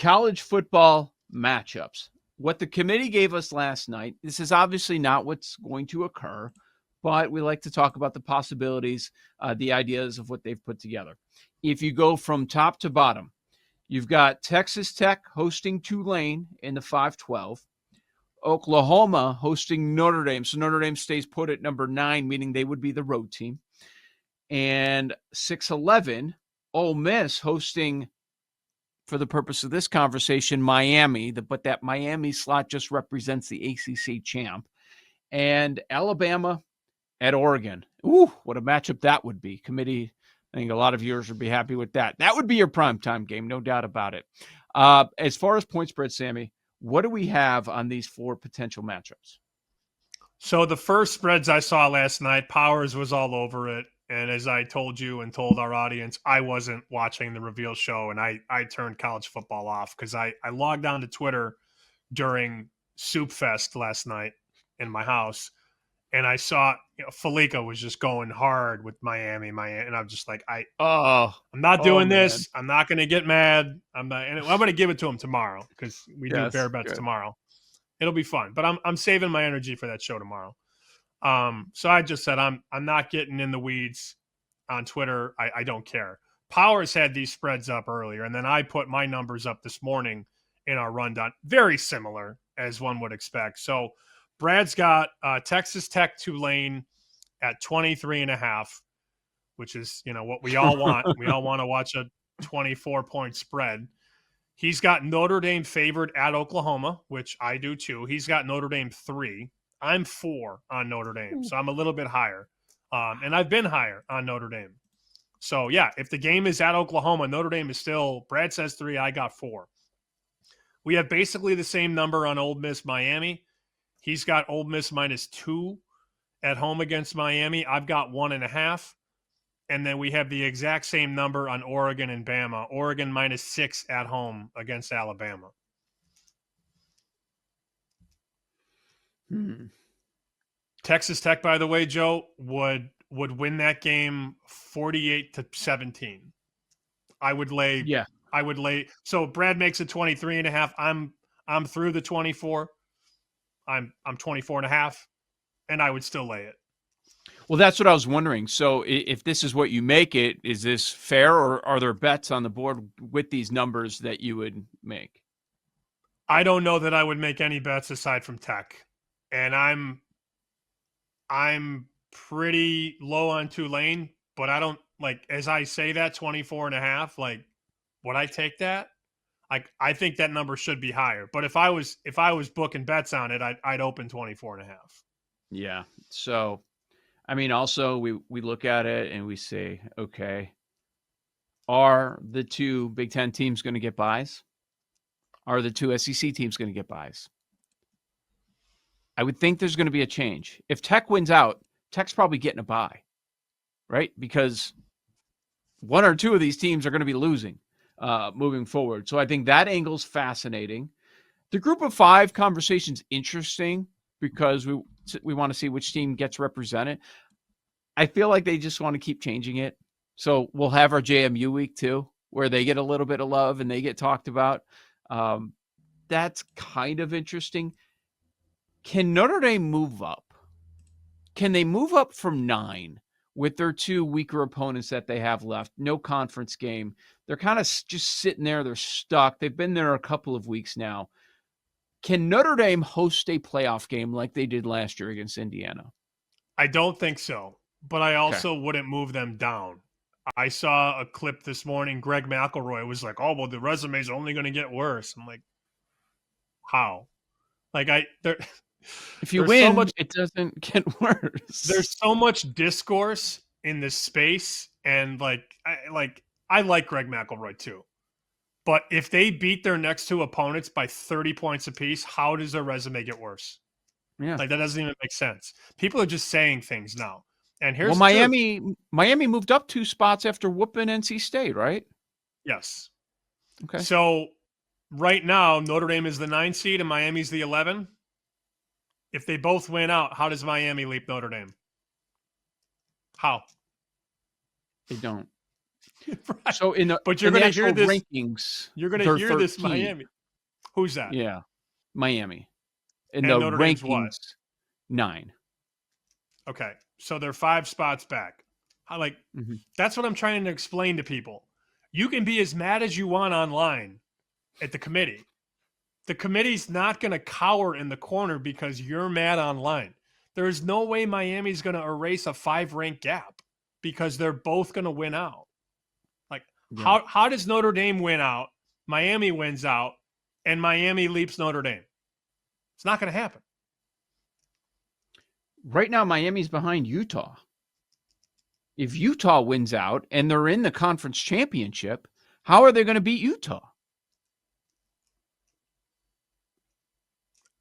college football matchups. What the committee gave us last night, this is obviously not what's going to occur, but we like to talk about the possibilities, the ideas of what they've put together. If you go from top to bottom, you've got Texas Tech hosting Tulane in the 5-12, Oklahoma hosting Notre Dame. So Notre Dame stays put at number 9, meaning they would be the road team. And 6-11, Ole Miss hosting, for the purpose of this conversation, Miami, but that Miami slot just represents the ACC champ. And Alabama at Oregon. Ooh, what a matchup that would be. Committee, I think a lot of viewers would be happy with that. That would be your primetime game, no doubt about it. As far as point spread, Sammy, what do we have on these 4 potential matchups? So the first spreads I saw last night, Powers was all over it. And as I told you and told our audience, I wasn't watching the reveal show, and I turned college football off because I logged on to Twitter during Soup Fest last night in my house, and I saw Felica was just going hard with Miami, and I'm just like, I'm not doing this. I'm not going to get mad. I'm going to give it to him tomorrow because we do Bear Bets tomorrow. It'll be fun, but I'm saving my energy for that show tomorrow. So I just said I'm not getting in the weeds on Twitter. I don't care. Powers had these spreads up earlier, and then I put my numbers up this morning in our rundown. Very similar as one would expect. So Brad's got Texas Tech Tulane at 23.5, which is what we all want. We all want to watch a 24-point spread. He's got Notre Dame favored at Oklahoma, which I do too. He's got Notre Dame 3. I'm 4 on Notre Dame, so I'm a little bit higher. And I've been higher on Notre Dame. So, yeah, if the game is at Oklahoma, Notre Dame is still – Brad says 3, I got 4. We have basically the same number on Ole Miss Miami. He's got Ole Miss -2 at home against Miami. I've got 1.5. And then we have the exact same number on Oregon and Bama. Oregon -6 at home against Alabama. Texas Tech, by the way, Joe, would win that game 48-17. I would lay. Yeah. I would lay. So Brad makes it 23.5. I'm through the 24. I'm 24.5, and I would still lay it. Well, that's what I was wondering. So if this is what you make it, is this fair, or are there bets on the board with these numbers that you would make? I don't know that I would make any bets aside from Tech. And I'm pretty low on Tulane, but I don't as I say that 24.5, would I take that? I think that number should be higher. But if I was booking bets on it, I'd open 24.5. Yeah. So, I mean, also we look at it and we say, okay, are the 2 Big Ten teams going to get buys? Are the 2 SEC teams going to get buys? I would think there's going to be a change. If Tech wins out, Tech's probably getting a bye, right? Because 1 or 2 of these teams are going to be losing moving forward. So I think that angle's fascinating. The group of 5 conversation's interesting because we want to see which team gets represented. I feel like they just want to keep changing it. So we'll have our JMU week too, where they get a little bit of love and they get talked about. That's kind of interesting. Can Notre Dame move up? Can they move up from 9 with their 2 weaker opponents that they have left? No conference game. They're kind of just sitting there. They're stuck. They've been there a couple of weeks now. Can Notre Dame host a playoff game like they did last year against Indiana? I don't think so, but I also wouldn't move them down. I saw a clip this morning. Greg McElroy was like, "Oh, well, the resume's only going to get worse." I'm like, "How?" If you win, it doesn't get worse. There's so much discourse in this space, and I like Greg McElroy too. But if they beat their next 2 opponents by 30 points apiece, how does their resume get worse? Yeah, that doesn't even make sense. People are just saying things now. And here's Miami moved up 2 spots after whooping NC State, right? Yes. Okay. So right now, Notre Dame is the 9 seed and Miami's the 11. If they both win out, how does Miami leap Notre Dame? How? They don't. Right. So in the But you're in the going to hear actual this. rankings, You're going to they're hear this 13. Miami. Who's that? Yeah, Miami. In And the Notre Dame's what? rankings, 9. Okay. So they're 5 spots back. Mhm. That's what I'm trying to explain to people. You can be as mad as you want online at the committee. The committee's not going to cower in the corner because you're mad online. There is no way Miami's going to erase a 5-rank gap because they're both going to win out. Like, Yeah. how does Notre Dame win out? Miami wins out, and Miami leaps Notre Dame. It's not going to happen. Right now, Miami's behind Utah. If Utah wins out and they're in the conference championship, how are they going to beat Utah?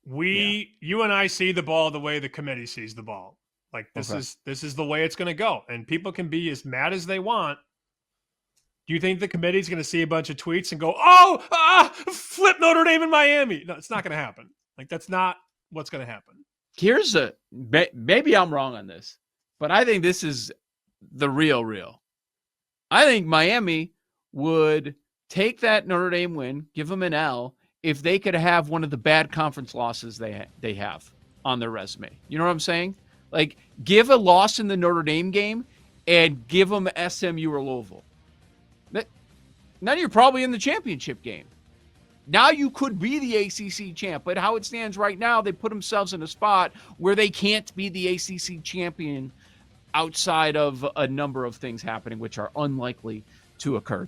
Yeah. You and I see the ball the way the committee sees the ball. Like this Okay. is the way it's going to go, and people can be as mad as they want. Do you think the committee's going to see a bunch of tweets and go, flip Notre Dame in Miami? No, it's not going to happen. Like that's not what's going to happen. Here's maybe I'm wrong on this, but I think this is the real. I think Miami would take that Notre Dame win, give them an L, if they could have one of the bad conference losses they have on their resume. You know what I'm saying? Like, give a loss in the Notre Dame game and give them SMU or Louisville. Now you're probably in the championship game. Now you could be the ACC champ, but how it stands right now, they put themselves in a spot where they can't be the ACC champion outside of a number of things happening, which are unlikely to occur.